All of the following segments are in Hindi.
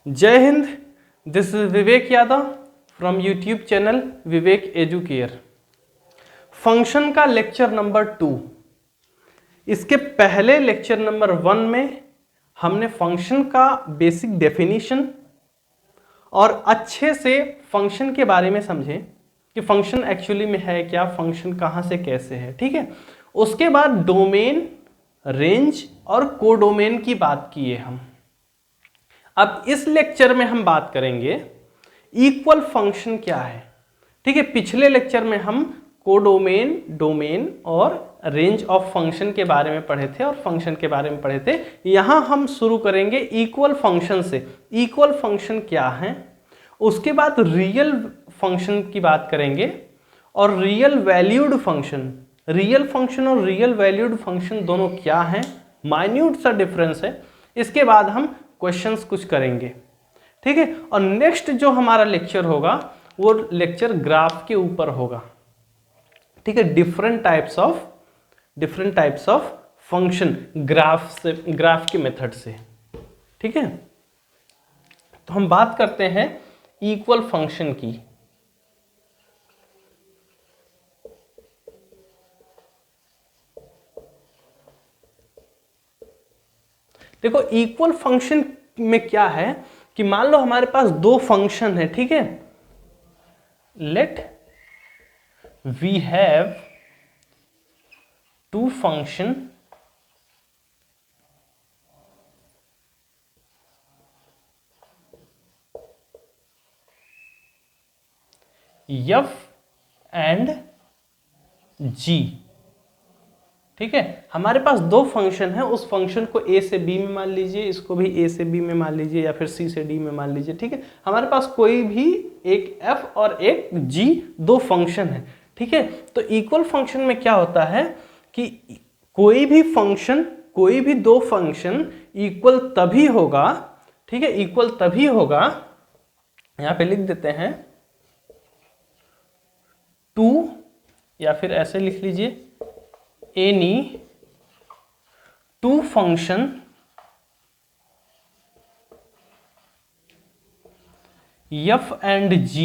जय Hind. This is Vivek Yadav from YouTube channel Vivek educare. Function का लेक्चर नंबर 2। इसके पहले लेक्चर नंबर 1 में हमने फंक्शन का बेसिक डेफिनेशन और अच्छे से फंक्शन के बारे में समझे कि फंक्शन एक्चुअली में है क्या, फंक्शन कहाँ से कैसे है। ठीक है, उसके बाद डोमेन, रेंज और कोडोमेन की बात किए हम। अब इस लेक्चर में हम बात करेंगे इक्वल फंक्शन क्या है। ठीक है, पिछले लेक्चर में हम कोडोमेन, डोमेन और रेंज ऑफ फंक्शन के बारे में पढ़े थे और फंक्शन के बारे में पढ़े थे। यहां हम शुरू करेंगे इक्वल फंक्शन से। इक्वल फंक्शन क्या है, उसके बाद रियल फंक्शन की बात करेंगे और real valued function. Real function और रियल वैल्यूड फंक्शन दोनों क्या हैं, माइन्यूट सा डिफरेंस है। इसके बाद हम क्वेश्चंस कुछ करेंगे। ठीक है, और नेक्स्ट जो हमारा लेक्चर होगा वो लेक्चर ग्राफ के ऊपर होगा। ठीक है, different types of function graph से, ग्राफ के मेथड से। ठीक है, तो हम बात करते हैं इक्वल फंक्शन की। देखो, इक्वल फंक्शन में क्या है कि मान लो हमारे पास दो फंक्शन है। ठीक है, let we have two function f and g। ठीक है, हमारे पास दो फंक्शन है, उस फंक्शन को a से b में मान लीजिए, इसको भी a से b में मान लीजिए या फिर c से d में मान लीजिए। ठीक है, हमारे पास कोई भी एक f और एक g दो फंक्शन है। ठीक है, तो इक्वल फंक्शन में क्या होता है कि कोई भी दो फंक्शन इक्वल तभी होगा। ठीक है, इक्वल तभी होगा, यहां पे लिख देते हैं टू, या फिर ऐसे लिख लीजिए any two function f and g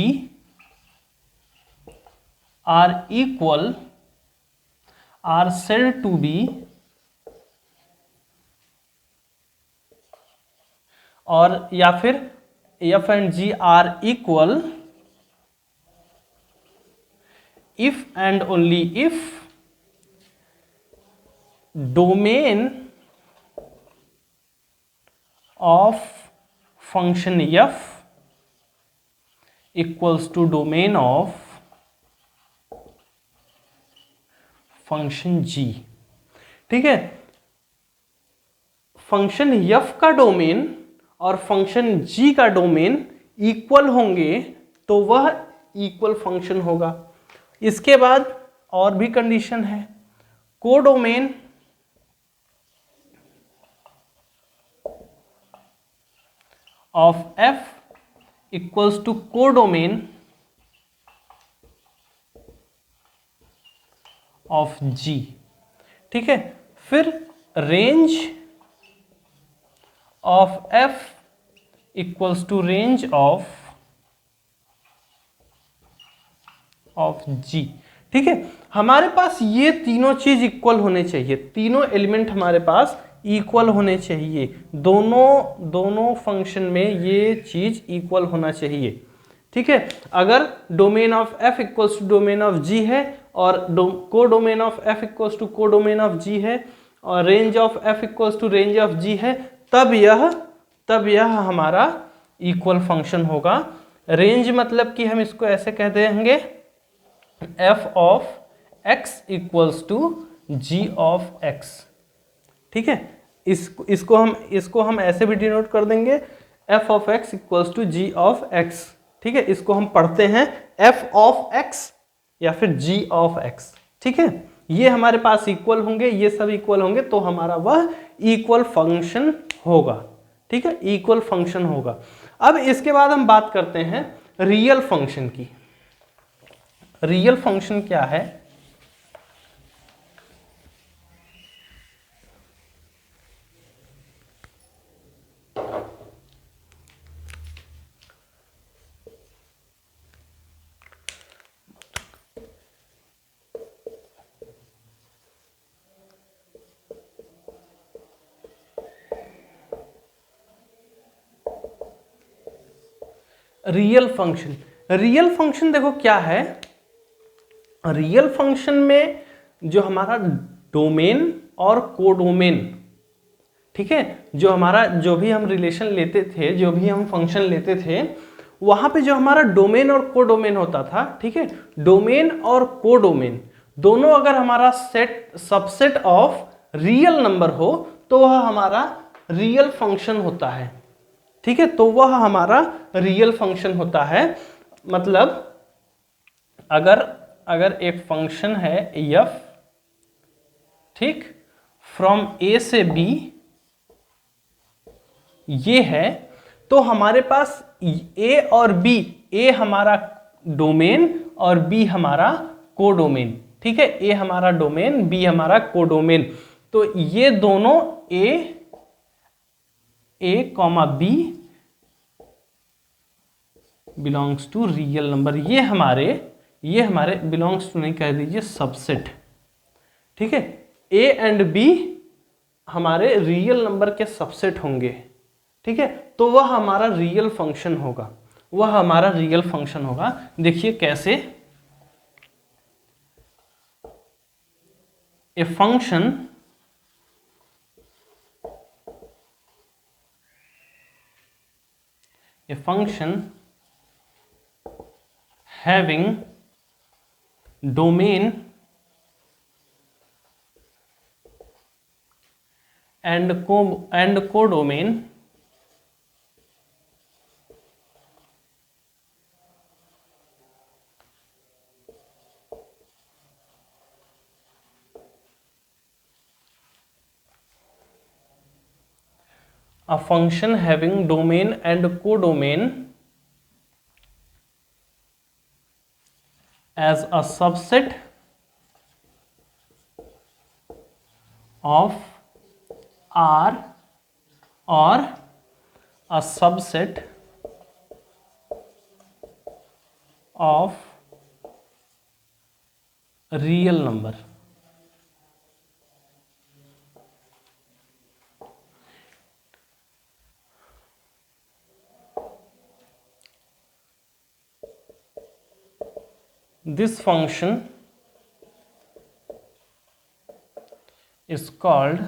are equal, are said to be, और या फिर f and g are equal if and only if domain of function f equals to domain of function g। ठीक है, फंक्शन f का डोमेन और फंक्शन g का डोमेन इक्वल होंगे तो वह इक्वल फंक्शन होगा। इसके बाद और भी कंडीशन है, codomain of f equals to codomain of g। ठीक है, फिर range of f equals to range of g। ठीक है, हमारे पास ये तीनों चीज इक्वल होने चाहिए, तीनों एलिमेंट हमारे पास इक्वल होने चाहिए। दोनों फंक्शन में ये चीज इक्वल होना चाहिए। ठीक है, अगर domain of f equals to domain of g है और codomain of f equals to codomain of g है और range of f equals to range of g है, तब यह हमारा इक्वल फंक्शन होगा। रेंज मतलब कि हम इसको ऐसे कह देंगे f of x equals to g of x। ठीक है, इसको हम ऐसे भी डिनोट कर देंगे f of x equals to g of x। ठीक है, इसको हम पढ़ते हैं f ऑफ x या फिर g ऑफ x। ठीक है, ये हमारे पास इक्वल होंगे, ये सब इक्वल होंगे तो हमारा वह इक्वल फंक्शन होगा। ठीक है, इक्वल फंक्शन होगा। अब इसके बाद हम बात करते हैं रियल फंक्शन की। रियल फंक्शन क्या है, रियल फंक्शन, रियल फंक्शन देखो क्या है, रियल फंक्शन में जो हमारा डोमेन और कोडोमेन, ठीक है, जो हमारा जो भी हम रिलेशन लेते थे, जो भी हम फंक्शन लेते थे, वहां पे जो हमारा डोमेन और कोडोमेन होता था, ठीक है, डोमेन और कोडोमेन दोनों अगर हमारा set subset of real number हो तो वह हमारा रियल फंक्शन होता है, ठीक है, तो वह हमारा रियल फंक्शन होता है। मतलब अगर अगर एक फंक्शन है एफ, ठीक, फ्रॉम ए से बी ये है, तो हमारे पास ए और बी, ए हमारा डोमेन और बी हमारा कोडोमेन, ठीक है, ए हमारा डोमेन, बी हमारा कोडोमेन, तो ये दोनों A comma B belongs to real number, ये हमारे बिलोंग्स टू नहीं कह दीजिए, सबसेट, ठीक है, ए एंड बी हमारे रियल नंबर के सबसेट होंगे, ठीक है, तो वह हमारा रियल फंक्शन होगा, वह हमारा रियल फंक्शन होगा। देखिए कैसे, a function having domain and codomain a function having domain and codomain as a subset of R or a subset of real number। This function is called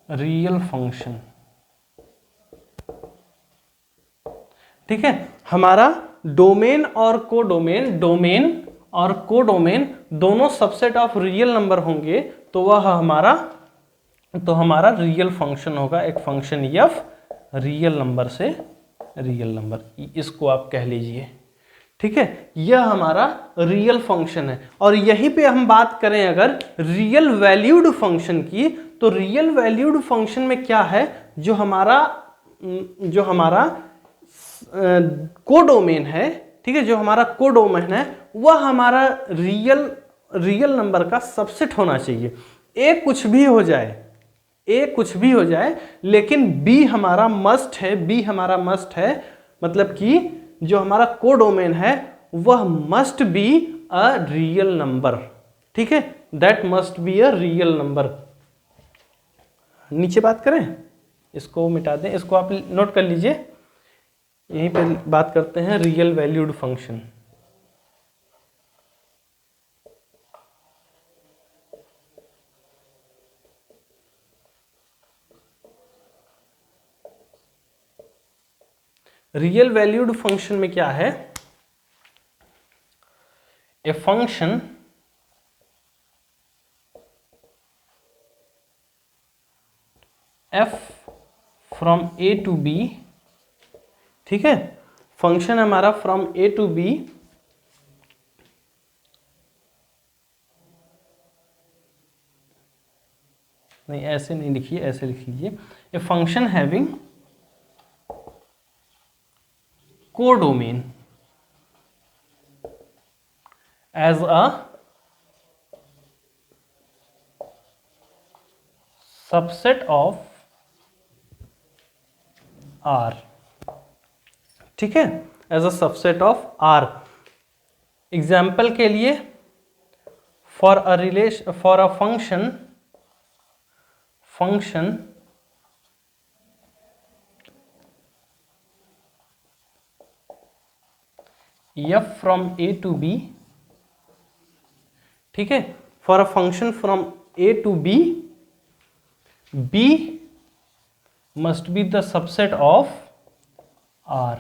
real function, ठीक है, हमारा डोमेन और कोडोमेन, डोमेन और कोडोमेन दोनों सबसेट ऑफ रियल नंबर होंगे, तो वह हमारा रियल फंक्शन होगा, एक फंक्शन एफ रियल नंबर से रियल नंबर, इसको आप कह लीजिए, ठीक है, यह हमारा रियल फंक्शन है। और यहीं पे हम बात करें अगर रियल वैल्यूड फंक्शन की, तो रियल वैल्यूड फंक्शन में क्या है, जो हमारा कोडोमेन है, ठीक है, जो हमारा कोडोमेन है वह हमारा रियल नंबर का सबसेट होना चाहिए। ए कुछ भी हो जाए, लेकिन बी हमारा मस्ट है, मतलब कि जो हमारा कोडोमेन है वह must be a real number, ठीक है, that must be a real number. नीचे बात करें, इसको मिटा दें, इसको आप नोट कर लीजिए, यहीं पे बात करते हैं real valued function. Real valued function में क्या है, a function f from A to B, ठीक है, फंक्शन हमारा फ्रॉम ए टू बी नहीं, ऐसे नहीं लिखिए, ऐसे लिख लीजिए, a function having codomain as a subset of R, ठीक है, as a subset of R। Example के लिए, for a function f from a to b, ठीक है, for a function from a to b, b must be the subset of r,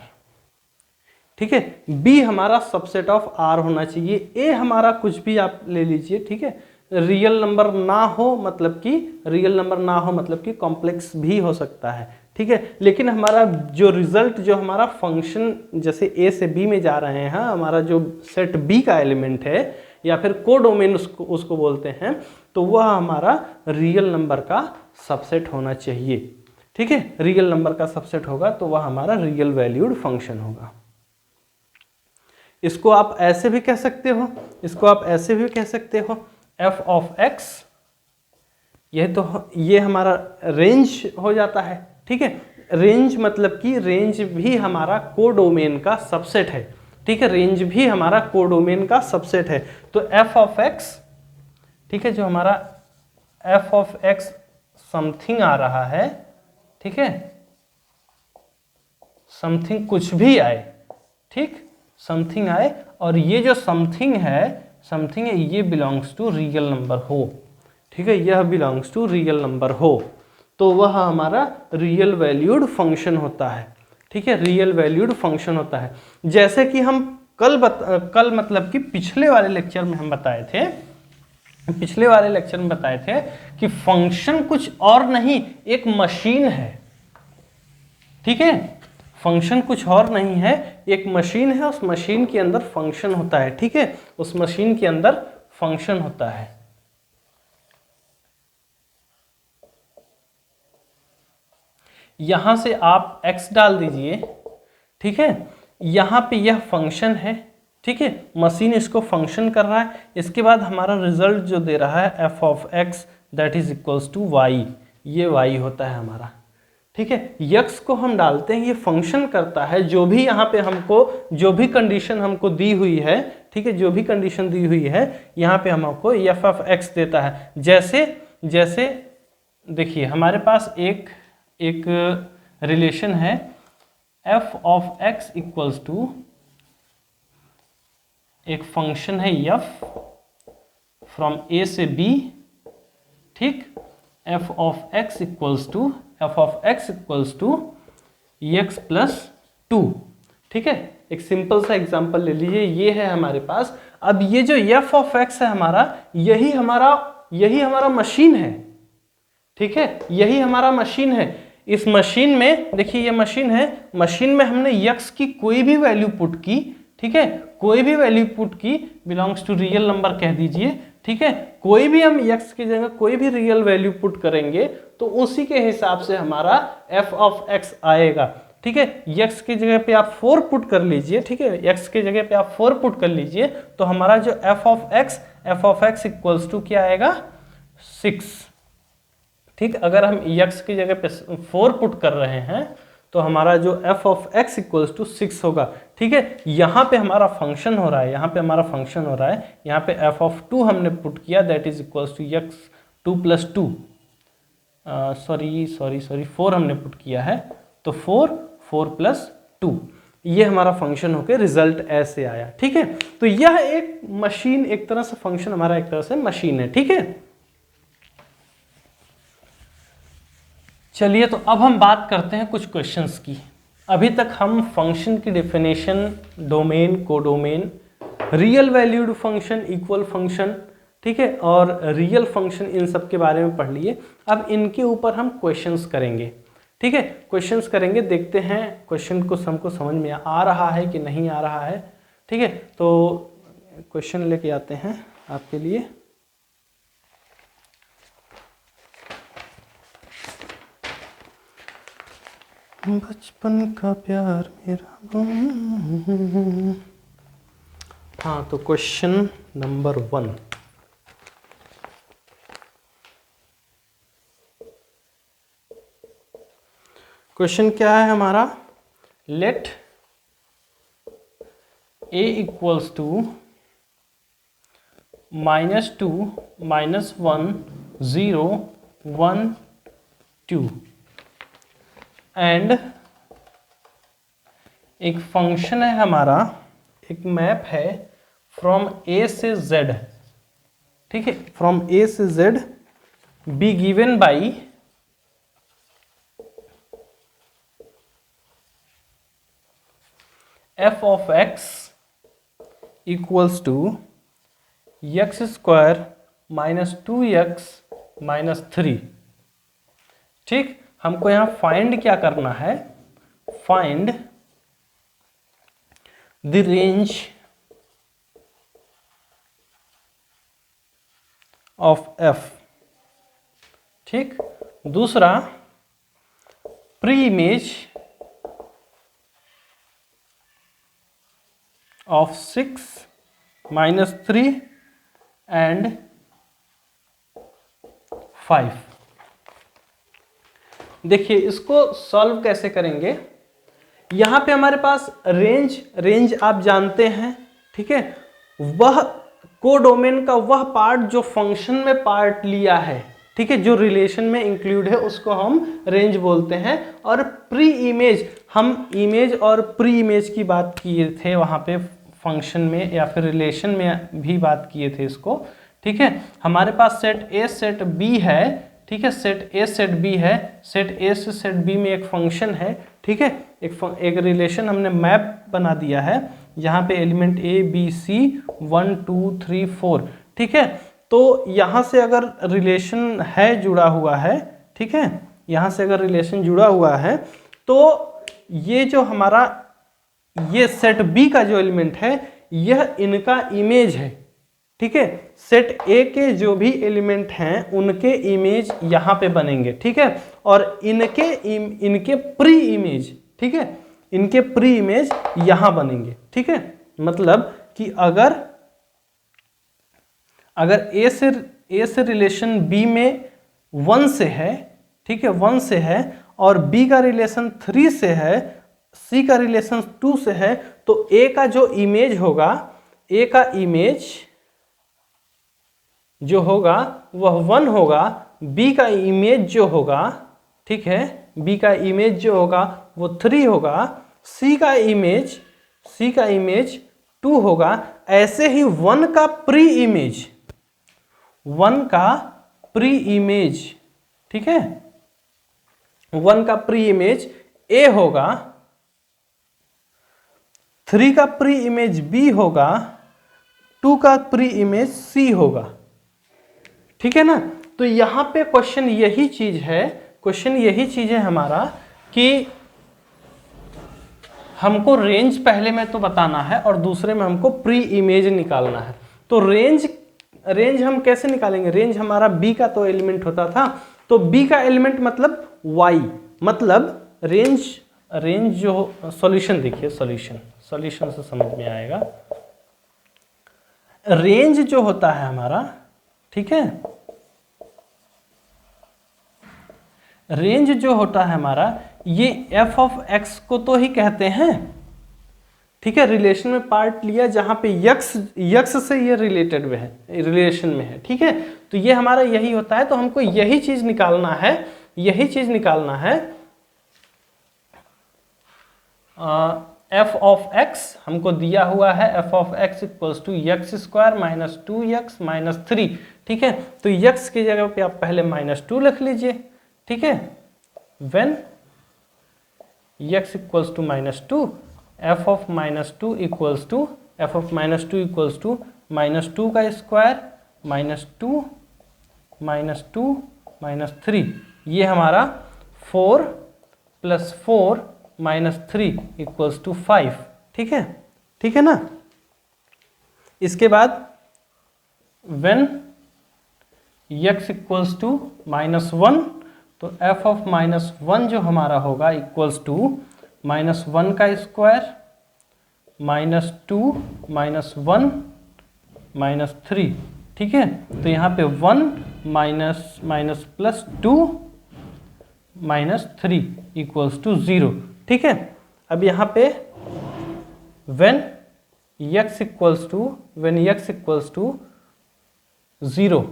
ठीक है, b हमारा सबसेट ऑफ r होना चाहिए, a हमारा कुछ भी आप ले लीजिए, ठीक है, रियल नंबर ना हो मतलब कि रियल नंबर ना हो मतलब कि कॉम्प्लेक्स भी हो सकता है, ठीक है, लेकिन हमारा जो रिजल्ट जो हमारा फंक्शन जैसे a से b में जा रहे हैं, हमारा जो सेट b का एलिमेंट है या फिर कोडोमेन उसको बोलते हैं, तो वह हमारा रियल नंबर का सबसेट होना चाहिए, ठीक है, रियल नंबर का सबसेट होगा तो वह हमारा रियल वैल्यूड फंक्शन होगा। इसको आप ऐसे भी कह सकते हो, इसको आप ऐसे भी कह सकते हो f ऑफ x, ये हमारा रेंज हो जाता है, ठीक है, रेंज मतलब कि रेंज भी हमारा कोडोमेन का सबसेट है, ठीक है, रेंज भी हमारा कोडोमेन का सबसेट है, तो f ऑफ x, ठीक है, जो हमारा f ऑफ x समथिंग आ रहा है, ठीक है, समथिंग कुछ भी आए, ठीक, समथिंग आए और ये जो समथिंग है ये बिलोंग्स टू रियल नंबर हो, ठीक है, यह बिलोंग्स टू रियल नंबर हो, तो वह हमारा रियल वैल्यूड फंक्शन होता है, ठीक है, रियल वैल्यूड फंक्शन होता है। जैसे कि हम कल मतलब कि पिछले वाले लेक्चर में हम बताए थे, पिछले वाले लेक्चर में बताए थे कि फंक्शन कुछ और नहीं, एक मशीन है, ठीक है, फंक्शन कुछ और नहीं है, एक मशीन है, उस मशीन के अंदर फंक्शन होता है, ठीक है, उस मशीन के अंदर फंक्शन होता है। यहां से आप x डाल दीजिए, ठीक है, यहां पे यह फंक्शन है, ठीक है, मशीन इसको फंक्शन कर रहा है, इसके बाद हमारा रिजल्ट जो दे रहा है f of x that is equals to y, ये y होता है हमारा, ठीक है, यक्स को हम डालते हैं, ये फंक्शन करता है, जो भी यहाँ पे हमको जो भी कंडीशन हमको दी हुई है, ठीक है, जो भी कंडीशन दी हुई है यहाँ पे हमको एफ ऑफ एक्स देता है। जैसे जैसे देखिए हमारे पास एक रिलेशन है f of x equals to एक फंक्शन है एफ फ्रॉम ए से बी, ठीक, f of x equals to x plus two, ठीक है, एक सिंपल सा एग्जांपल ले लीजिए, ये है हमारे पास। अब ये जो एफ ऑफ एक्स है हमारा, यही हमारा मशीन है, ठीक है, यही हमारा मशीन है। इस मशीन में देखिए ये मशीन है, मशीन में हमने यक्स की कोई भी वैल्यू पुट की, ठीक है, कोई भी वैल्यू पुट की, बिलोंग्स टू रियल नंबर कह दीजिए, ठीक है, कोई भी हम x की जगह कोई भी रियल वैल्यू पुट करेंगे तो उसी के हिसाब से हमारा f ऑफ x आएगा, ठीक है, x की जगह पे आप 4 पुट कर लीजिए, ठीक है, x की जगह पे आप 4 पुट कर लीजिए तो हमारा जो f of x equals to क्या आएगा 6, ठीक, अगर हम x की जगह पे 4 पुट कर रहे हैं तो हमारा जो f of x equals to 6 होगा, ठीक है, यहाँ पे हमारा फंक्शन हो रहा है, यहाँ पे हमारा फंक्शन हो रहा है, यहाँ पे f ऑफ 2 हमने पुट किया that is equals to x 2 plus 2, sorry 4 हमने पुट किया है, तो 4 प्लस 2, ये हमारा फंक्शन होके रिजल्ट ऐसे आया, ठीक है, तो यह एक मशीन, एक तरह से फंक्शन हमारा एक तरह से मशीन है, ठीक है। चलिए तो अब हम बात करते हैं कुछ क्वेश्चंस की। अभी तक हम फंक्शन की definition, domain, codomain, real valued function, equal function, ठीक है, और रियल फंक्शन, इन सब के बारे में पढ़ लिए। अब इनके ऊपर हम क्वेश्चंस करेंगे, ठीक है, क्वेश्चंस करेंगे, देखते हैं क्वेश्चन को हमको समझ में आ रहा है कि नहीं आ रहा है, ठीक है, तो क्वेश्चन लेके आते हैं आपके लिए। बचपन का प्यार मेरा, हाँ, तो क्वेश्चन नंबर 1, क्वेश्चन क्या है हमारा, let a equals to -2 -1 0 1 2 and एक फंक्शन है हमारा एक मैप है फ्रॉम ए से जेड, ठीक है, फ्रॉम ए से Z B given by f of x equals to x square minus 2x minus 3। ठीक, हमको यहां फाइंड क्या करना है, find the range of f। ठीक, दूसरा pre image of 6 minus 3 and 5। देखिए इसको सॉल्व कैसे करेंगे। यहां पे हमारे पास रेंज आप जानते हैं, ठीक है, वह कोडोमेन का वह पार्ट जो फंक्शन में पार्ट लिया है, ठीक है, जो रिलेशन में इंक्लूड है उसको हम रेंज बोलते हैं। और प्री इमेज, हम इमेज और प्री इमेज की बात किए थे वहां पे फंक्शन में या फिर रिलेशन में भी बात किए थे इसको, ठीक है। हमारे पास सेट ए सेट बी है, ठीक है, सेट ए सेट बी है, सेट ए से सेट बी में एक फंक्शन है, ठीक है, एक रिलेशन हमने मैप बना दिया है, यहाँ पे एलिमेंट ए बी सी 1 2 3 4, ठीक है। तो यहाँ से अगर रिलेशन है जुड़ा हुआ है, ठीक है, यहाँ से अगर रिलेशन जुड़ा हुआ है तो ये जो हमारा ये सेट बी का जो एलिमेंट है यह इनका इमेज है, ठीक है। सेट ए के जो भी एलिमेंट हैं उनके इमेज यहाँ पे बनेंगे, ठीक है, और इनके प्री इमेज, ठीक है, इनके प्री इमेज यहाँ बनेंगे, ठीक है। मतलब कि अगर ए से रिलेशन बी में 1 से है, ठीक है, 1 से है, और बी का रिलेशन 3 से है, सी का रिलेशन 2 से है, तो ए का जो इमेज होगा, ए का इमेज जो होगा वह 1 होगा, बी का इमेज जो होगा, ठीक है, बी का इमेज जो होगा वो 3 होगा, सी का इमेज 2 होगा। ऐसे ही 1 का प्री इमेज, ठीक है, 1 का प्री इमेज ए होगा, 3 का प्री इमेज बी होगा, 2 का प्री इमेज सी होगा, ठीक है ना। तो यहां पे क्वेश्चन यही चीज है हमारा कि हमको रेंज पहले में तो बताना है और दूसरे में हमको प्री इमेज निकालना है। तो रेंज हम कैसे निकालेंगे, रेंज हमारा बी का तो एलिमेंट होता था, तो बी का एलिमेंट मतलब y, मतलब रेंज जो सॉल्यूशन, देखिए सॉल्यूशन से समझ में आएगा। रेंज जो होता है हमारा, ठीक है, रेंज जो होता है हमारा ये एफ ऑफ एक्स को तो ही कहते हैं, ठीक है, रिलेशन में पार्ट लिया जहां पे यक्स से ये रिलेटेड में है, रिलेशन में है, ठीक है। तो ये हमारा यही होता है, तो हमको यही चीज निकालना है, एफ ऑफ एक्स हमको दिया हुआ है, f of x equals to x square minus 2x minus 3, ठीक है। तो x की जगह पे आप पहले -2 लिख लीजिए, ठीक है। When x equals to -2, f of -2 equals to -2 का स्क्वायर -2 -3, ये हमारा 4 + 4 - 3 इक्वल्स टू 5, ठीक है ना। इसके बाद व्हेन x इक्वल्स टू -1, तो f ऑफ -1 जो हमारा होगा इक्वल्स टू -1 का स्क्वायर -2 -1 -3, ठीक है। तो यहाँ पे 1 +2 -3 इक्वल्स टू 0, ठीक है। अब यहाँ पे when x equals to 0,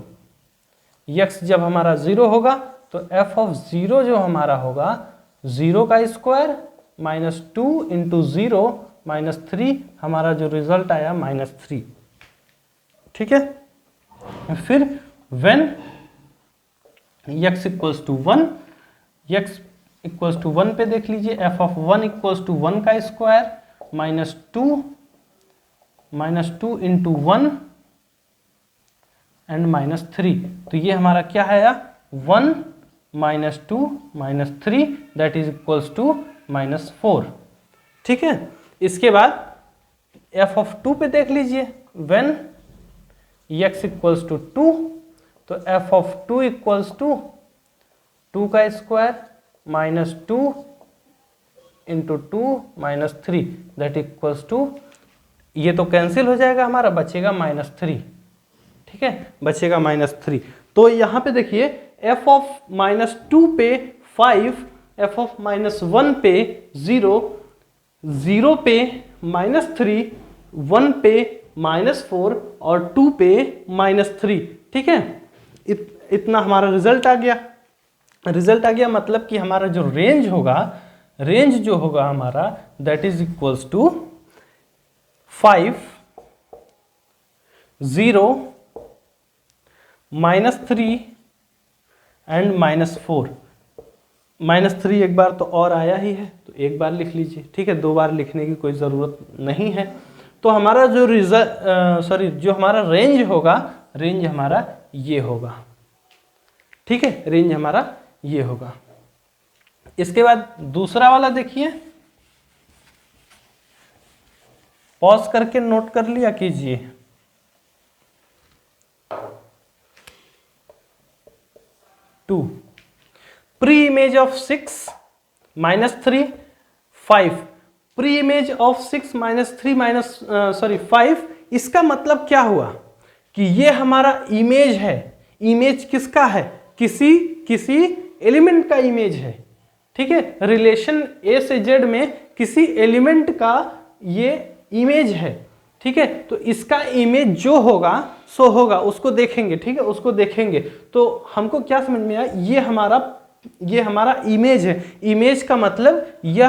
x जब हमारा 0 होगा तो f ऑफ 0 जो हमारा होगा 0 का स्क्वायर -2 × 0 -3, हमारा जो रिजल्ट आया -3। ठीक है, फिर when x equals to 1, x equals to 1 पे देख लीजिए, f ऑफ 1 इक्वल्स टू 1 का स्क्वायर -2 इंटू 1 एंड -3। तो ये हमारा क्या है, 1 -2 -3 दैट इज इक्वल्स टू -4। ठीक है, इसके बाद f ऑफ 2 पे देख लीजिए, व्हेन x इक्वल्स टू 2, तो f ऑफ 2 इक्वल्स टू 2 का square -2 into 2 -3 that equals to, ये तो कैंसिल हो जाएगा, हमारा बचेगा -3। ठीक है, बचेगा -3। तो यहाँ पे देखिए f ऑफ -2 पे 5, f ऑफ -1 पे 0, 0 पे -3, 1 पे -4 और 2 पे -3। ठीक है, इतना हमारा रिजल्ट आ गया। रिजल्ट आ गया मतलब कि हमारा जो रेंज होगा, रेंज जो होगा हमारा that is equals to 5, 0, -3 and -4। -3 एक बार तो और आया ही है, तो एक बार लिख लीजिए। ठीक है, 2 बार लिखने की कोई ज़रूरत नहीं है। तो हमारा जो जो हमारा रेंज होगा, रेंज हमारा ये होगा। ठीक है, रेंज हमारा ये होगा। इसके बाद दूसरा वाला देखिए, पॉज करके नोट कर लिया कीजिए। Pre image of 6 -3 5, pre image of 6 -3 5, इसका मतलब क्या हुआ कि ये हमारा इमेज है। इमेज किसका है, किसी एलिमेंट का इमेज है। ठीक है, रिलेशन ए से जेड में किसी एलिमेंट का ये इमेज है। ठीक है, तो इसका इमेज जो होगा सो होगा, उसको देखेंगे। ठीक है, उसको देखेंगे तो हमको क्या समझ में आया, ये हमारा इमेज है। इमेज का मतलब यह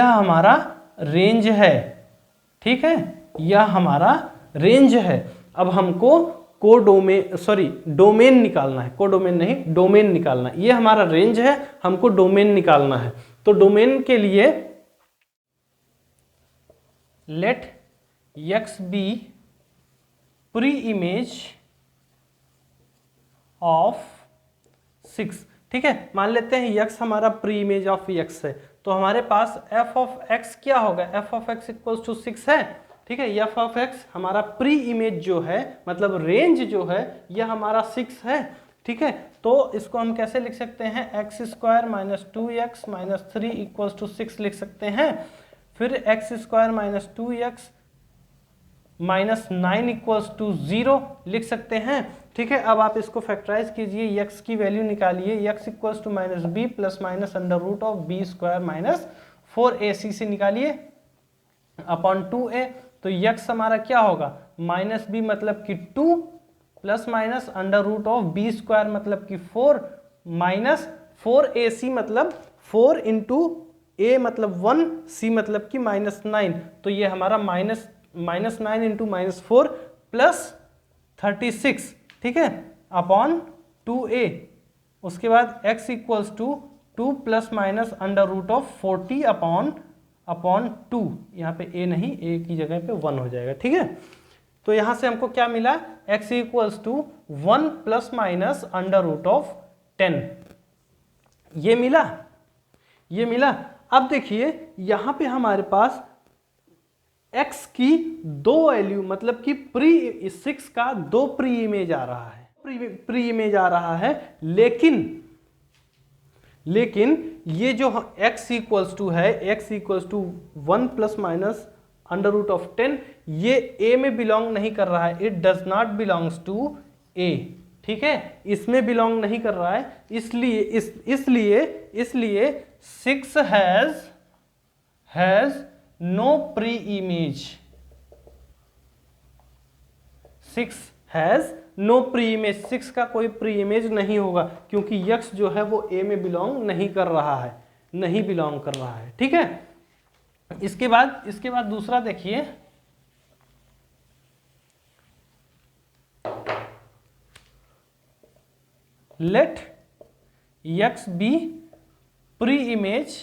हमारा रेंज है। ठीक है, यह हमारा रेंज है। अब हमको डोमेन निकालना है, कोडोमेन नहीं, डोमेन निकालना है। ये हमारा रेंज है, हमको डोमेन निकालना है। तो डोमेन के लिए let x be pre image of 6। ठीक है, मान लेते हैं x हमारा प्री इमेज ऑफ x है, तो हमारे पास f ऑफ x क्या होगा, f of x equals to 6 है। ठीक है, f ऑफ x हमारा प्री इमेज जो है, मतलब रेंज जो है, यह हमारा 6 है। ठीक है, तो इसको हम कैसे लिख सकते हैं, x square -2x -3 equals to 6 लिख सकते हैं। फिर x square -2x -9 equals to 0 लिख सकते हैं। ठीक है, अब आप इसको फैक्टराइज कीजिए, x की वैल्यू निकालिए, x equals to -b plus minus under root of b square -4ac से निकालिए अपॉन 2a। तो x हमारा क्या होगा, -b मतलब कि 2 plus minus under root of b square मतलब कि 4 माइनस 4ac मतलब 4 इंटू a मतलब 1, c मतलब कि -9। तो ये हमारा -9 इंटू -4 प्लस 36। ठीक है, अपॉन 2a। उसके बाद x equals to 2 plus minus under root of 40 upon 2। यहाँ पे a नहीं, a की जगह पे 1 हो जाएगा। ठीक है, तो यहाँ से हमको क्या मिला, x equals to 1 plus minus under root of 10। ये मिला। अब देखिए यहाँ पे हमारे पास x की 2 वैल्यू, मतलब कि प्री 6 का 2 प्री इमेज आ रहा है, प्री इमेज आ रहा है। लेकिन ये जो x इक्वल्स टू है, x equals to 1 plus minus under root of 10, ये a में बिलोंग नहीं कर रहा है, it does not belongs to a। ठीक है, इसमें बिलोंग नहीं कर रहा है, इसलिए 6 has no pre image. 6 has no pre image, 6 का कोई प्री इमेज नहीं होगा, क्योंकि x जो है वो a में बिलोंग नहीं कर रहा है, नहीं बिलोंग कर रहा है। ठीक है, इसके बाद दूसरा देखिए, let x be pre image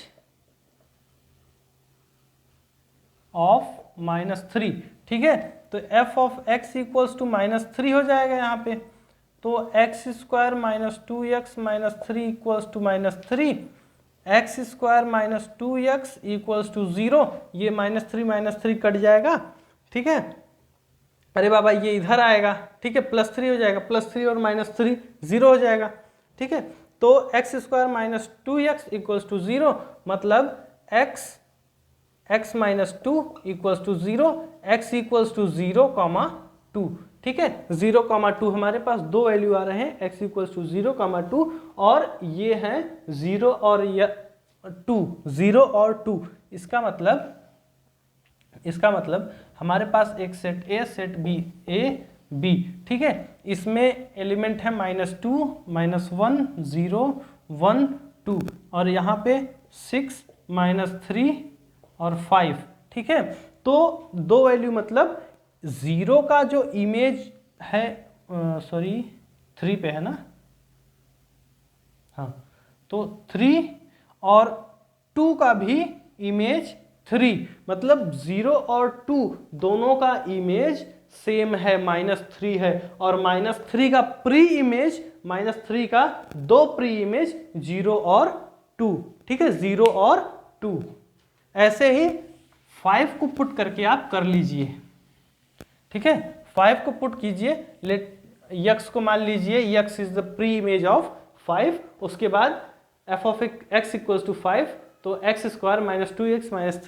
of -3, ठीक है। तो f of x equals to -3 हो जाएगा यहाँ पे। तो x square minus 2x minus 3 equals to -3, x square minus 2x equals to 0, ये -3 कट जाएगा, ठीक है। अरे बाबा ये इधर आएगा, ठीक है, +3 हो जाएगा, +3 और -3 0 हो जाएगा, ठीक है। तो x square minus 2x equals to 0, मतलब x minus 2 equals to 0, x equals to 0,2, ठीक है। 0,2 हमारे पास दो वैल्यू आ रहे हैं, x इक्वल्स टू 0,2 और ये है 0 और 2, 0 और 2। इसका मतलब हमारे पास एक सेट A सेट B, ठीक है। इसमें एलिमेंट है -2, -1, 0, 1, 2 और यहाँ पे 6, -3 और 5, ठीक है। तो दो वैल्यू, मतलब 0 का जो इमेज है, सॉरी 3 पे है ना, हाँ, तो 3 और 2 का भी इमेज 3, मतलब 0 और 2 दोनों का इमेज सेम है, -3 है। और -3 का प्री इमेज, -3 का दो प्री इमेज 0 और 2, ठीक है, 0 और 2। ऐसे ही 5 को पुट करके आप कर लीजिए, ठीक है। 5 को पुट कीजिए, लेट x को मान लीजिए x is the pre image of 5, उसके बाद f of x equals to 5, तो x square minus 2x minus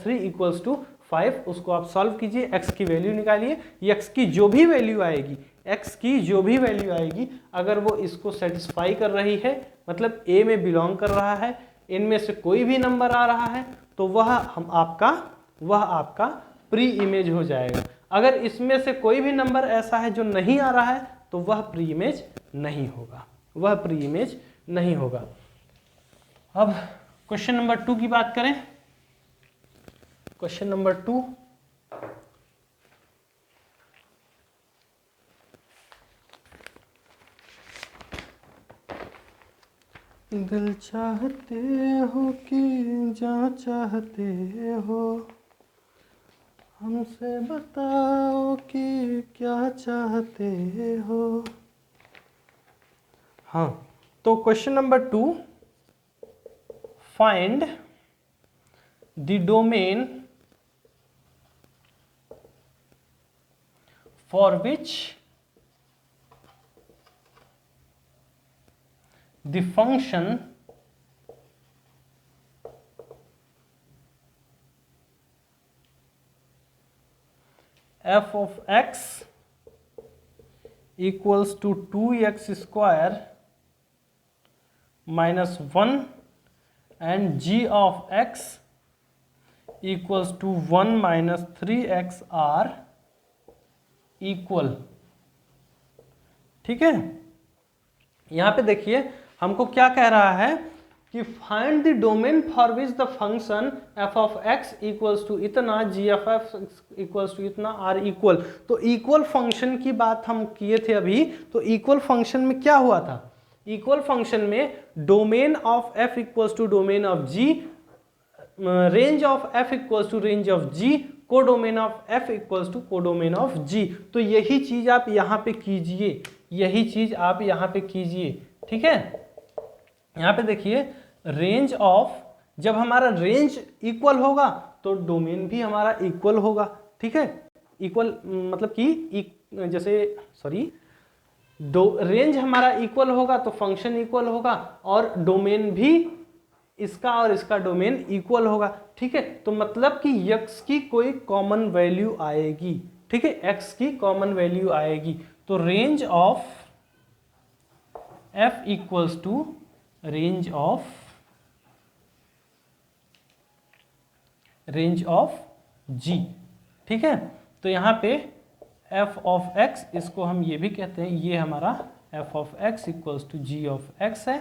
3 equals to 5, उसको आप सॉल्व कीजिए, x की वैल्यू निकालिए, x की जो भी वैल्यू आएगी, अगर वो इसको सेटिस्फाई कर रही है, मतलब a में बिलोंग कर रहा है, इनमें से कोई भी नंबर आ रहा है, तो वह आपका प्री इमेज हो जाएगा। अगर इसमें से कोई भी नंबर ऐसा है जो नहीं आ रहा है, तो वह प्री इमेज नहीं होगा, अब क्वेश्चन नंबर 2 की बात करें। क्वेश्चन नंबर 2, दिल चाहते हो कि जहाँ चाहते हो, हमसे बताओ कि क्या चाहते हो। हाँ, तो question number 2, find the domain for which the function f of x equals to 2x square minus 1 and g of x equals to 1 minus 3x are equal, ठीक है। यहाँ पे देखिए हमको क्या कह रहा है कि find the domain for which the function f of x equals to इतना, g of f equals to इतना आर इक्वल। तो इक्वल फंक्शन की बात हम किए थे अभी, तो इक्वल फंक्शन में क्या हुआ था, इक्वल फंक्शन में domain of f equals to domain of g, range of f equals to range of g, codomain of f equals to codomain of g। तो यही चीज आप यहाँ पे कीजिए, ठीक है। यहाँ पे देखिए रेंज ऑफ, जब हमारा रेंज इक्वल होगा तो डोमेन भी हमारा इक्वल होगा, ठीक है। इक्वल मतलब कि रेंज हमारा इक्वल होगा तो फंक्शन इक्वल होगा, और डोमेन भी इसका और इसका डोमेन इक्वल होगा, ठीक है। तो मतलब कि x की कोई कॉमन वैल्यू आएगी, ठीक है, x की कॉमन वैल्यू आएगी। तो range of f equals to range of g, ठीक है। तो यहाँ पे f ऑफ x, इसको हम ये भी कहते हैं, ये हमारा f of x equals to g of x है।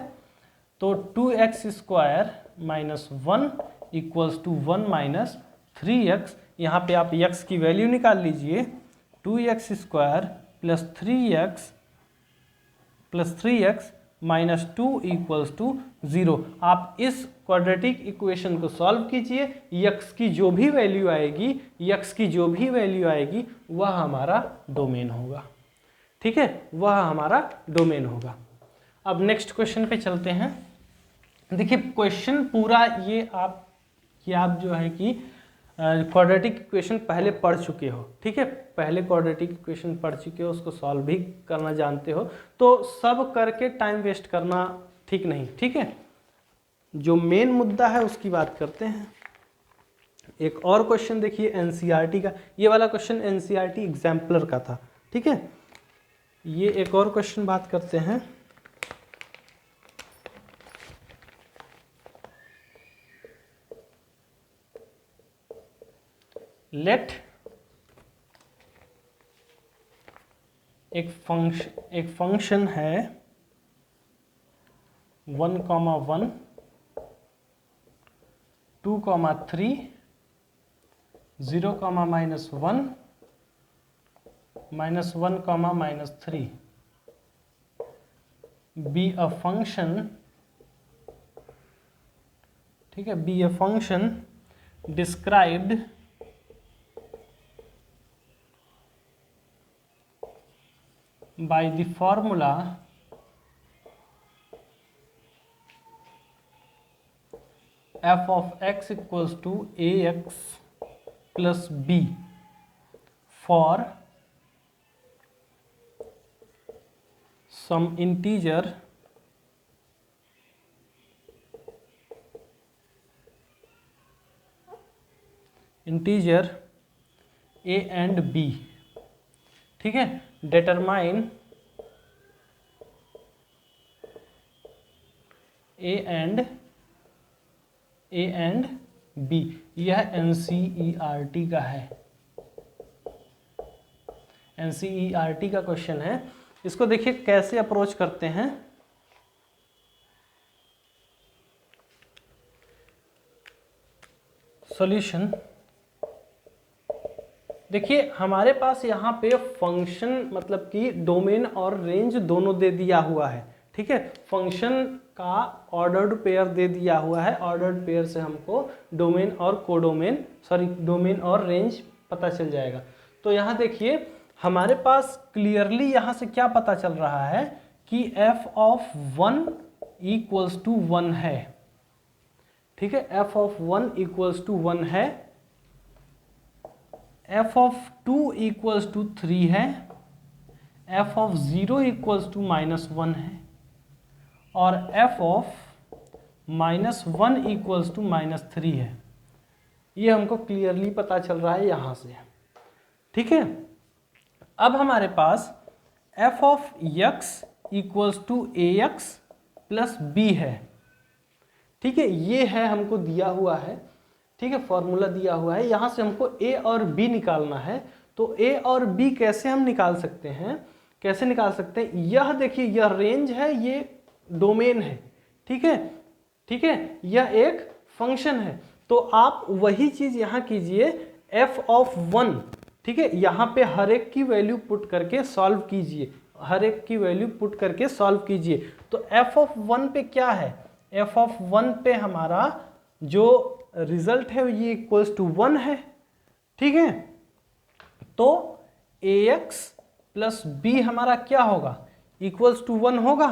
तो 2x square minus 1 equals to 1 minus 3x, यहाँ पे आप x की वैल्यू निकाल लीजिए, 2x स्क्वायर plus 3x minus 2 equals to 0। आप इस क्वाड्रेटिक इक्वेशन को सॉल्व कीजिए, x की जो भी वैल्यू आएगी वह हमारा डोमेन होगा। ठीक है, वह हमारा डोमेन होगा। अब नेक्स्ट क्वेश्चन पे चलते हैं। देखिए क्वेश्चन पूरा ये आप जो है कि क्वाड्रेटिक इक्वेशन पहले पढ़ चुके हो, ठीक है, पहले क्वाड्रेटिक इक्वेशन पढ़ चुके हो, उसको सॉल्व भी करना जानते हो, तो सब करके टाइम वेस्ट करना ठीक नहीं। ठीक है, जो मेन मुद्दा है उसकी बात करते हैं। एक और क्वेश्चन देखिए एनसीईआरटी का, ये वाला क्वेश्चन एनसीईआरटी एग्जाम्पलर का था। ठीक है, ये एक और क्वेश्चन बात करते हैं। लेट एक फंक्शन है 1, 1, 2, 3, 0, -1, -1, -3 be a function, ठीक है, be a function described by the formula f of x equals to ax plus b for some integer a and b। ठीक है, determine a and b, यह एनसीईआरटी का है, एनसीईआरटी का क्वेश्चन है। इसको देखिए कैसे अप्रोच करते हैं। सॉल्यूशन देखिए हमारे पास यहाँ पे फंक्शन मतलब कि डोमेन और रेंज दोनों दे दिया हुआ है। ठीक है, फंक्शन का ऑर्डर्ड पेयर दे दिया हुआ है, ऑर्डर्ड पेयर से हमको डोमेन और कोडोमेन डोमेन और रेंज पता चल जाएगा। तो यहाँ देखिए हमारे पास क्लियरली यहाँ से क्या पता चल रहा है कि f of 1 इक्वल्स टू 1 है। ठीक है, f of 1 इक्वल्स टू 1 है, f of 2 इक्वल्स टू 3 है, f of 0 इक्वल्स टू -1 है और f of -1 इक्वल्स टू -3 है। ये हमको क्लियरली पता चल रहा है यहाँ से। ठीक है, अब हमारे पास f of x equals to ax plus b है। ठीक है, ये है हमको दिया हुआ है। ठीक है, फॉर्मूला दिया हुआ है, यहाँ से हमको a और b निकालना है। तो a और b कैसे हम निकाल सकते हैं, कैसे निकाल सकते हैं? यह देखिए यह रेंज है, ये डोमेन है। ठीक है, ठीक है, यह एक फंक्शन है। तो आप वही चीज यहाँ कीजिए f of 1। ठीक है, यहाँ पे हर एक की वैल्यू पुट करके सॉल्व कीजिए, हर एक की वैल्यू पुट करके सॉल्व कीजिए। तो f of 1 पे क्या है, f of 1 पे हमारा जो रिजल्ट है ये इक्वल्स टू 1 है। ठीक है, तो ax प्लस b हमारा क्या होगा, इक्वल्स टू 1 होगा।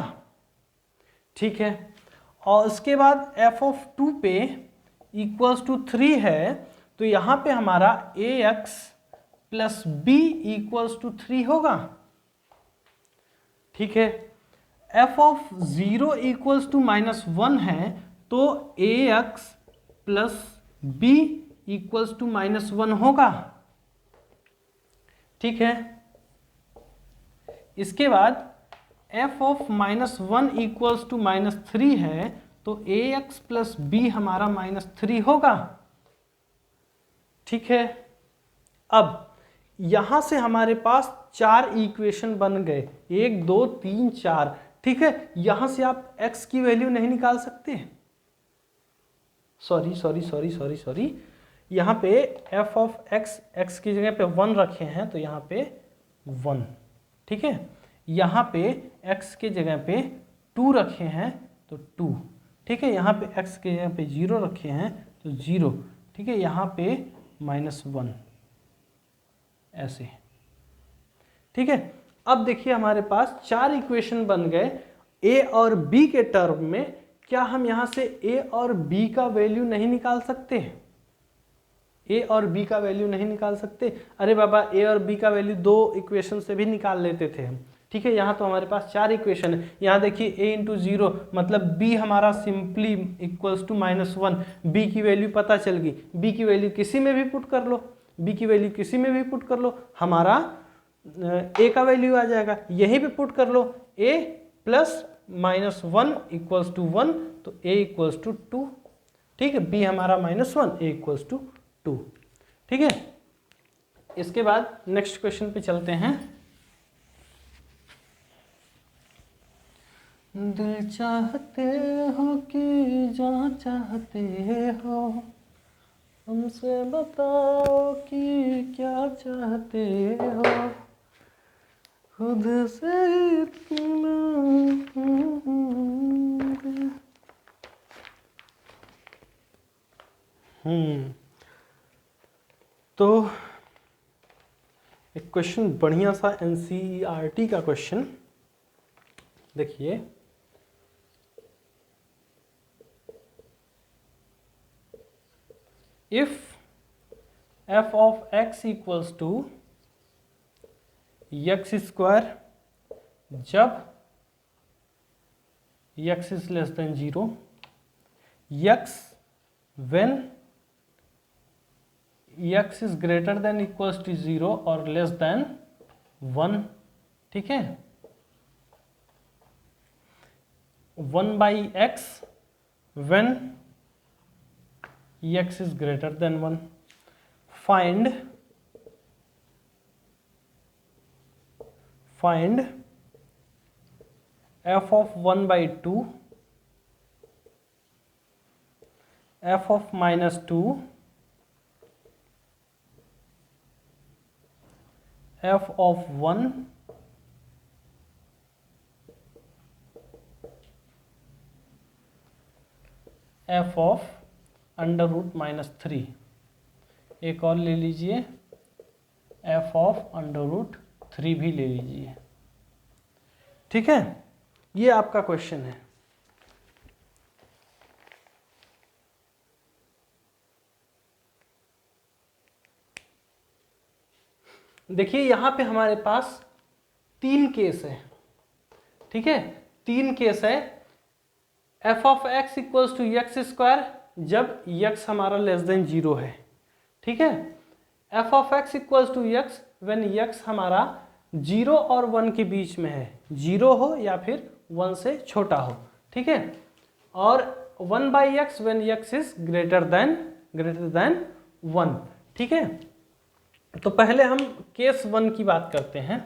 ठीक है, और उसके बाद f of 2 पे इक्वल्स टू 3 है, तो यहाँ पे हमारा ax plus b equals to 3 होगा। ठीक है, f of 0 इक्वल्स टू -1 है, तो ax plus b equals to -1 होगा। ठीक है, इसके बाद f of -1 इक्वल्स टू -3 है, तो ax प्लस b हमारा -3 होगा। ठीक है, अब यहां से हमारे पास 4 इक्वेशन बन गए, 1 2 3 4। ठीक है, यहां से आप x की वैल्यू नहीं निकाल सकते, सॉरी, यहाँ पे एफ ऑफ एक्स, एक्स की जगह पे 1 रखे हैं तो यहाँ पे 1, ठीक है। यहाँ पे x के जगह पे 2 रखे हैं तो 2, ठीक है। यहाँ पे x के जगह पे 0 रखे हैं तो 0, ठीक है। यहाँ पे -1 ऐसे, ठीक है। अब देखिए हमारे पास 4 इक्वेशन बन गए a और b के टर्म में। क्या हम यहाँ से a और b का वैल्यू नहीं निकाल सकते? a और b का वैल्यू नहीं निकाल सकते? अरे बाबा, a और b का वैल्यू 2 इक्वेशन से भी निकाल लेते थे हम, ठीक है। यहाँ तो हमारे पास 4 इक्वेशन है। यहाँ देखिए a इंटू 0 मतलब b हमारा सिंपली इक्वल्स टू -1। b की वैल्यू पता चल गई, b की वैल्यू किसी में भी पुट कर लो, b की वैल्यू किसी में भी पुट कर लो, हमारा a का वैल्यू आ जाएगा। यहीं पे पुट कर लो, a प्लस -1 इक्वल्स टू 1, तो a इक्वल्स टू 2, ठीक है। b हमारा -1, a इक्वल्स टू 2, ठीक है। इसके बाद नेक्स्ट क्वेश्चन पे चलते हैं। दिल चाहते हो कि जहाँ चाहते हो, हमसे बताओ कि क्या चाहते हो, खुद से इतना। तो एक क्वेश्चन बढ़िया सा एनसीईआरटी का क्वेश्चन देखिए। If f of x equals to x square जब x is less than 0, x when x is greater than equals to 0 और लेस देन 1, ठीक है। 1/x when x is greater than 1. Find f of 1/2, f of -2, f of 1, f of √-3। एक और ले लीजिए, f of √3 भी ले लीजिए, ठीक है। ये आपका क्वेश्चन है। देखिए यहाँ पे हमारे पास 3 केस है, ठीक है। 3 केस है। f of x equals to x square जब x हमारा लेस देन 0 है, ठीक है। f of x equals to x when x हमारा 0 और 1 के बीच में है, 0 हो या फिर 1 से छोटा हो, ठीक है। और 1/x when x is greater than 1, ठीक है। तो पहले हम केस 1 की बात करते हैं।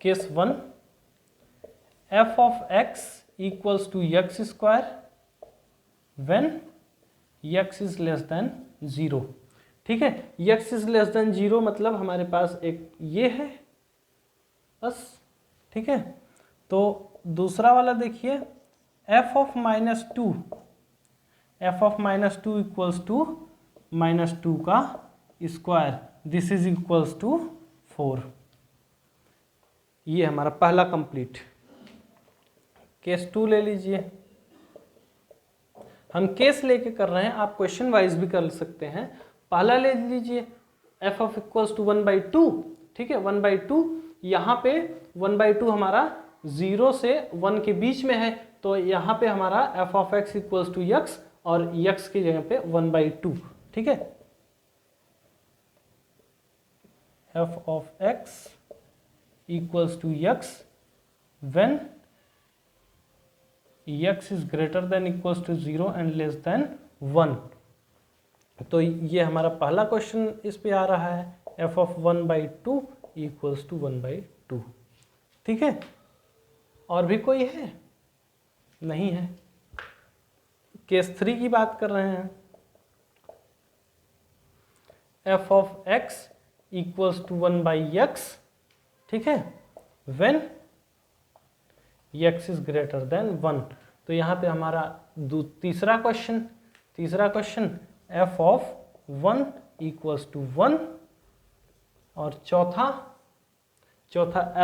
Case 1, f of x equals to x square when x is less than 0, ठीक है। x इज लेस देन 0 मतलब हमारे पास एक ये है बस, ठीक है। तो दूसरा वाला देखिए, f of -2 इक्वल्स टू -2 का square, this is equals to 4। ये हमारा पहला कंप्लीट। केस 2 ले लीजिए। हम केस लेके कर रहे हैं, आप क्वेश्चन वाइज भी कर सकते हैं। पहला ले लीजिए f of इक्वल्स टू 1/2, ठीक है। 1/2, यहाँ पे 1/2 हमारा 0 से 1 के बीच में है, तो यहाँ पे हमारा f of x equals to x और x की जगह पे 1/2, ठीक है। f of x equals to x when x is greater than equals to 0 and less than 1। तो ये हमारा पहला क्वेश्चन इस पे आ रहा है, f of 1/2 इक्वल्स टू 1/2, ठीक है। और भी कोई है? नहीं है, केस 3 की बात कर रहे हैं। f of x equals to 1/x, ठीक है, when x is greater than 1। तो यहाँ पे हमारा तीसरा question f of 1 equals to 1, और चौथा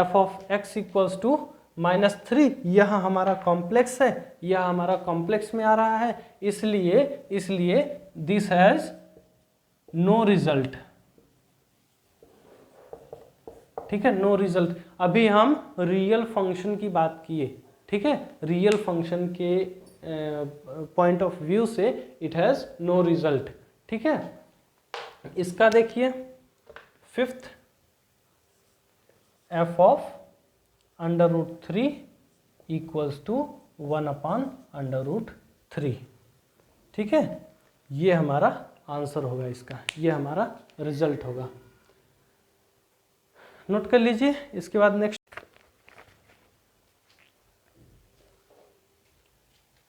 f of x equals to -3। यह हमारा कॉम्प्लेक्स है, यह हमारा कॉम्प्लेक्स में आ रहा है, इसलिए दिस हैज नो रिजल्ट, ठीक है, नो रिजल्ट। अभी हम रियल फंक्शन की बात किए, ठीक है, रियल फंक्शन के पॉइंट ऑफ व्यू से इट हैज नो रिजल्ट, ठीक है। इसका देखिए, fifth f of √3 equals to 1/√3, ठीक है। ये हमारा आंसर होगा इसका, ये हमारा रिजल्ट होगा। नोट कर लीजिए। इसके बाद नेक्स्ट,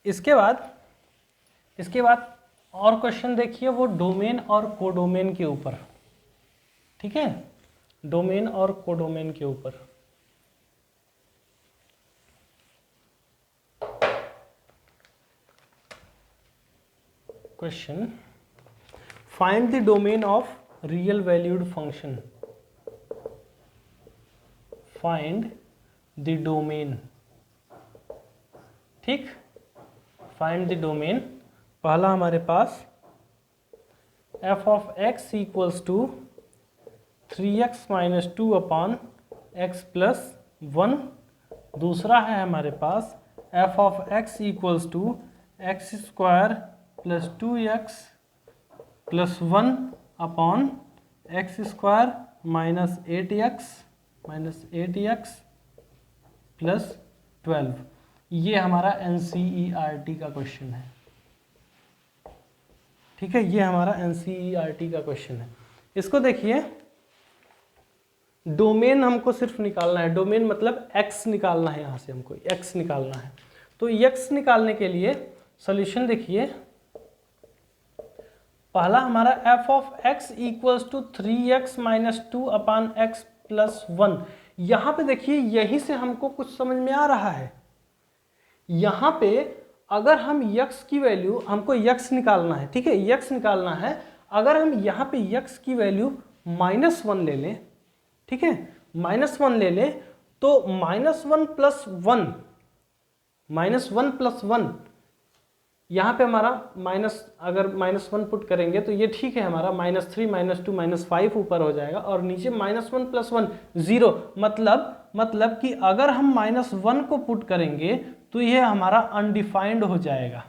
इसके बाद और क्वेश्चन देखिए, वो डोमेन और कोडोमेन के ऊपर, ठीक है, डोमेन और कोडोमेन के ऊपर। Question, find the domain of real valued function. Find the domain, ठीक, फाइंड द डोमेन। पहला हमारे पास f of x equals to 3x - 2/x + 1। दूसरा है हमारे पास f of x equals to x² + 2x + 1/x² -8x + 12। ये हमारा NCERT का क्वेश्चन है, ठीक है, ये हमारा NCERT का क्वेश्चन है। इसको देखिए, डोमेन हमको सिर्फ निकालना है, डोमेन मतलब x निकालना है, यहाँ से हमको x निकालना है। तो x निकालने के लिए सॉल्यूशन देखिए, पहला हमारा f of x equals to 3x - 2/x + 1। यहाँ पे देखिए, यहीं से हमको कुछ समझ में आ रहा है। यहाँ पे अगर हम x की वैल्यू, हमको x निकालना है, ठीक है, x निकालना है। अगर हम यहाँ पे x की वैल्यू -1 ले लें, ठीक है, -1 ले लें, तो -1 + 1 यहाँ पे हमारा अगर -1 पुट करेंगे तो ये ठीक है, हमारा -3 -2 -5 ऊपर हो जाएगा, और नीचे -1 + 1 0। मतलब कि अगर हम -1 को पुट करेंगे तो ये हमारा अनडिफाइंड हो जाएगा,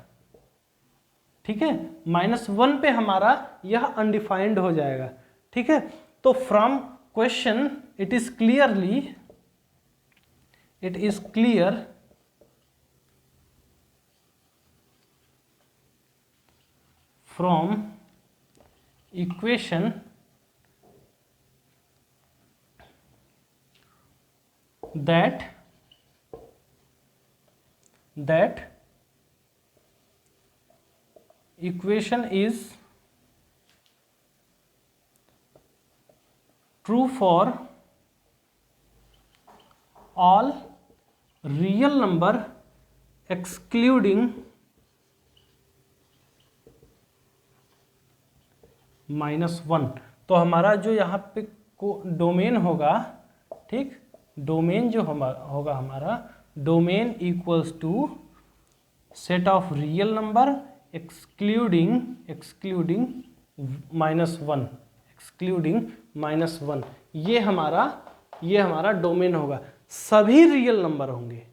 ठीक है, -1 पे हमारा यह अनडिफाइंड हो जाएगा, ठीक है। तो from question it is clear from equation that equation is true for all real number excluding -1। तो हमारा जो यहाँ पे डोमेन होगा, ठीक, डोमेन जो होगा हमारा, domain equals to set of real number excluding -1। ये हमारा डोमेन होगा। सभी रियल नंबर होंगे,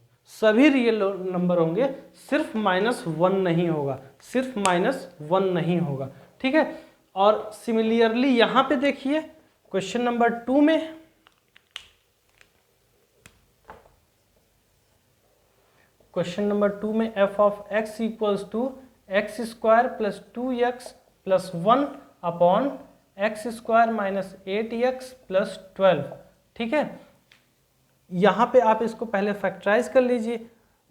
सिर्फ -1 नहीं होगा, सिर्फ -1 नहीं होगा, ठीक है। और सिमिलरली यहां पे देखिए, क्वेश्चन नंबर 2 में, f of x equals to x² + 2x + 1/x² -8x + 12, ठीक है। यहाँ पे आप इसको पहले फैक्टराइज कर लीजिए।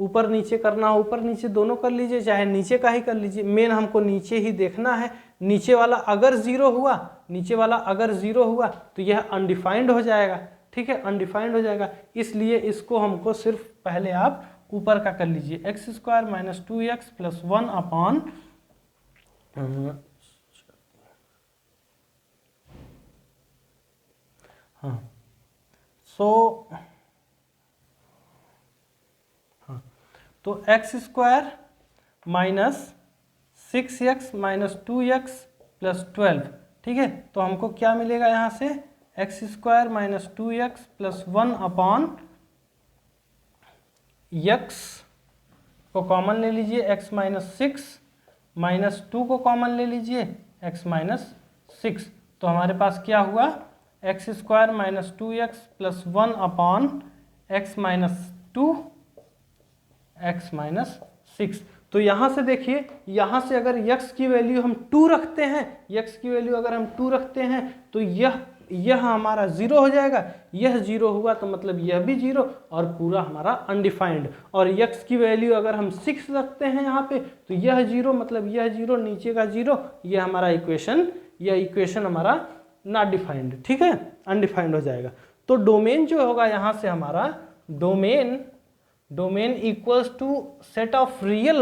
ऊपर नीचे करना हो ऊपर नीचे दोनों कर लीजिए, चाहे नीचे का ही कर लीजिए, मेन हमको नीचे ही देखना है। नीचे वाला अगर जीरो हुआ, नीचे वाला अगर जीरो हुआ तो यह अनडिफाइंड हो जाएगा, ठीक है, अनडिफाइंड हो जाएगा। इसलिए इसको हमको सिर्फ पहले आप ऊपर का कर लीजिए, x square minus 2x plus 1 upon हाँ तो x square minus 6x minus 2x plus 12, ठीक है। तो हमको क्या मिलेगा यहाँ से, x square minus 2x plus 1 upon x को कॉमन ले लीजिए, x माइनस 6 माइनस 2 को कॉमन ले लीजिए, x माइनस 6। तो हमारे पास क्या हुआ, x square minus 2x plus 1 upon x minus 2 x minus 6। तो यहाँ से देखिए, यहाँ से अगर x की वैल्यू हम 2 रखते हैं, x की वैल्यू अगर हम 2 रखते हैं तो यह हमारा 0 हो जाएगा। यह 0 हुआ तो मतलब यह भी 0 और पूरा हमारा अनडिफाइंड। और x की वैल्यू अगर हम 6 रखते हैं यहाँ पे तो यह 0 मतलब यह 0, नीचे का 0, यह हमारा इक्वेशन हमारा नॉट डिफाइंड, ठीक है, अनडिफाइंड हो जाएगा। तो डोमेन जो होगा यहाँ से हमारा domain equals to set of real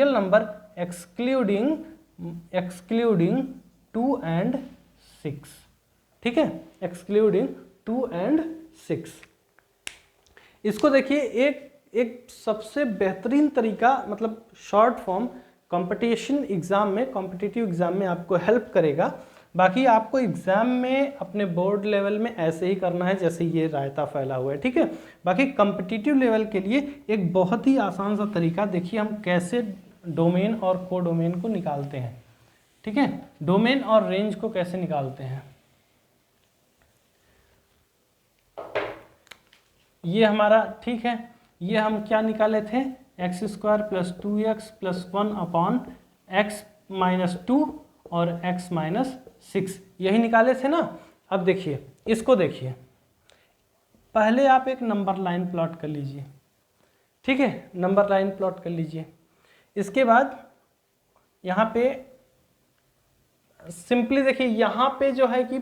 number excluding 2 and 6, ठीक है, एक्सक्लूडिंग 2 and 6। इसको देखिए, एक सबसे बेहतरीन तरीका, मतलब शॉर्ट फॉर्म कॉम्पिटिटिव एग्जाम में आपको हेल्प करेगा। बाकी आपको एग्जाम में अपने बोर्ड लेवल में ऐसे ही करना है जैसे ये रायता फैला हुआ है, ठीक है। बाकी कॉम्पिटिटिव लेवल के लिए एक बहुत ही आसान सा तरीका देखिए, हम कैसे डोमेन और कोडोमेन को निकालते हैं, ठीक है, डोमेन और रेंज को कैसे निकालते हैं। ये हमारा, ठीक है, ये हम क्या निकाले थे, x square plus 2x plus 1 upon x minus 2 और x माइनस 6, यही निकाले थे ना। अब देखिए, इसको देखिए, पहले आप एक नंबर लाइन प्लॉट कर लीजिए, ठीक है, नंबर लाइन प्लॉट कर लीजिए। इसके बाद यहाँ पे सिंपली देखिए, यहाँ पे जो है कि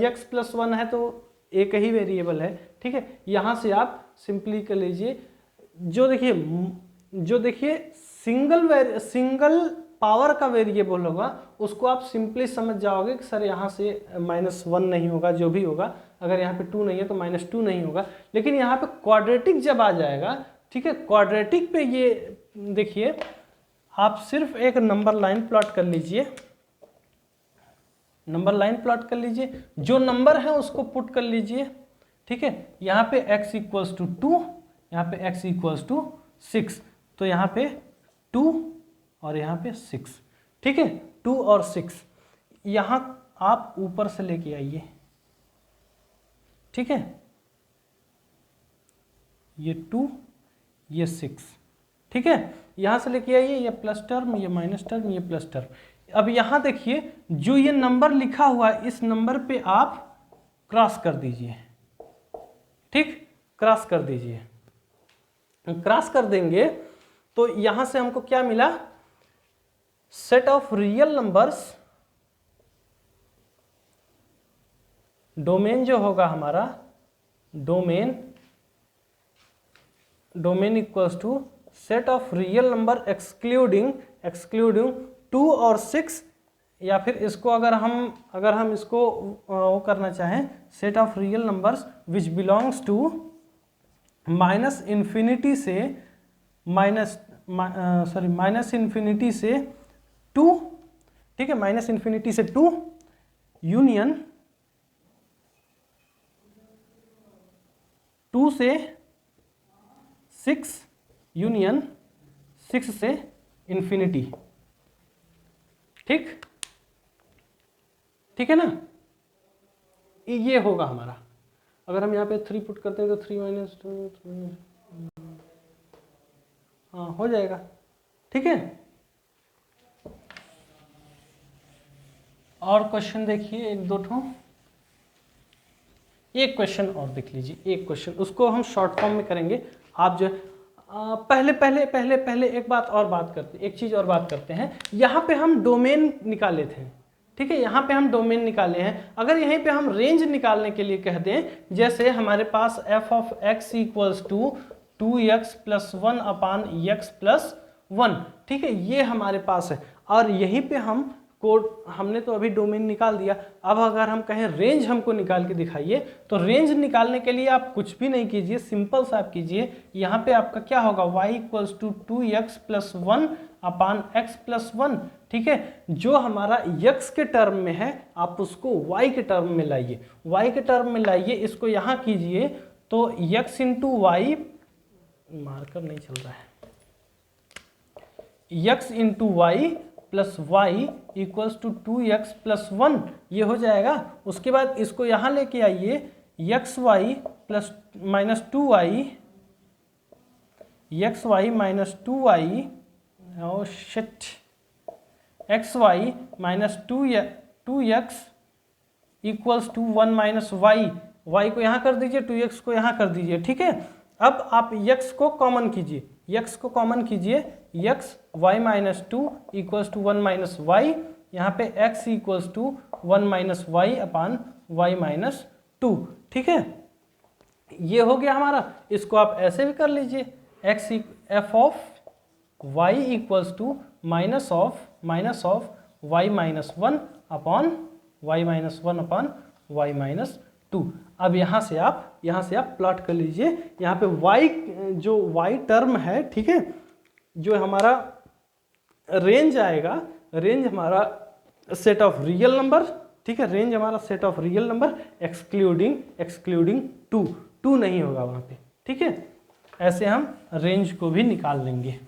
x प्लस 1 है तो एक ही वेरिएबल है, ठीक है। यहाँ से आप सिंपली कर लीजिए, जो देखिए सिंगल पावर का वेरिएबल होगा उसको आप सिंपली समझ जाओगे कि सर यहाँ से -1 नहीं होगा, जो भी होगा, अगर यहाँ पे 2 नहीं है तो -2 नहीं होगा। लेकिन यहाँ पे क्वाड्रेटिक जब आ जाएगा, ठीक है, क्वाड्रेटिक पे ये देखिए, आप सिर्फ एक नंबर लाइन प्लॉट कर लीजिए, जो नंबर है उसको पुट कर लीजिए, ठीक है। यहाँ पे x इक्वल्स टू 2, यहाँ पे x इक्वल्स टू 6, तो यहाँ पे 2 और यहाँ पे 6, ठीक है, 2 और 6 यहाँ आप ऊपर से लेके आइए, ठीक है, ये 2 ये 6, ठीक है, यहाँ से लेके आइए, ये प्लस टर्म, ये माइनस टर्म, ये प्लस टर्म। अब यहाँ देखिए, जो ये नंबर लिखा हुआ है इस नंबर पे आप क्रॉस कर दीजिए, ठीक, क्रॉस कर दीजिए। क्रॉस कर देंगे तो यहां से हमको क्या मिला, set of real numbers, domain जो होगा हमारा, domain equals to set of real number excluding 2 और 6, या फिर इसको अगर हम इसको वो करना चाहें, set of real numbers which belongs to minus infinity से माइनस इन्फिनिटी से 2, ठीक है, माइनस इन्फिनिटी से 2 यूनियन 2 से 6 यूनियन 6 से इन्फिनिटी, ठीक है ना। ये होगा हमारा, अगर हम यहाँ पे 3 पुट करते हैं तो 3 माइनस 2, हाँ हो जाएगा, ठीक है। और क्वेश्चन देखिए, एक दो ठो, एक क्वेश्चन और देख लीजिए, एक क्वेश्चन, उसको हम शॉर्ट फॉर्म में करेंगे, आप जो पहले पहले पहले पहले एक चीज़ और बात करते हैं। यहाँ पे हम डोमेन निकाले थे, ठीक है, यहाँ पे हम डोमेन निकाले हैं। अगर यहीं पे हम रेंज निकालने के लिए कह दें, जैसे हमारे पास f of x equals to 2x plus 1 upon x plus 1, ठीक है, ये हमारे पास है। और यहीं पे हम कोड, हमने तो अभी डोमेन निकाल दिया। अब अगर हम कहें रेंज हमको निकाल के दिखाइए, तो रेंज निकालने के लिए आप कुछ भी नहीं कीजिए, सिंपल सा आप कीजिए, यहाँ पे आपका क्या होगा, y equals to 2x plus 1 upon x plus 1, ठीक है। जो हमारा x के टर्म में है आप उसको y के टर्म में लाइए, y के टर्म में लाइए, इसको यहाँ कीजिए, तो x इंटू वाई, मार्कर नहीं चल रहा है, x into y plus y equals to 2x plus 1, ये हो जाएगा। उसके बाद इसको यहाँ लेके आइए, x y plus minus 2y, x y minus 2y, oh shit, x y minus 2x equals to 1 minus y, y को यहाँ कर दीजिए, 2x को यहाँ कर दीजिए, ठीक है। अब आप x को कॉमन कीजिए, x को कॉमन कीजिए, x y minus 2 equals to 1 minus y, यहाँ पे x equals to 1 minus y upon y minus 2, ठीक है। ये हो गया हमारा। इसको आप ऐसे भी कर लीजिए, x f of y equals to minus of y minus 1 upon y minus 1 upon y minus 2। अब यहाँ से आप प्लॉट कर लीजिए, यहाँ पे y, जो y टर्म है, ठीक है, जो हमारा रेंज आएगा, रेंज हमारा सेट ऑफ रियल नंबर, ठीक है, रेंज हमारा set of real number excluding 2 नहीं होगा वहाँ पे, ठीक है। ऐसे हम रेंज को भी निकाल लेंगे।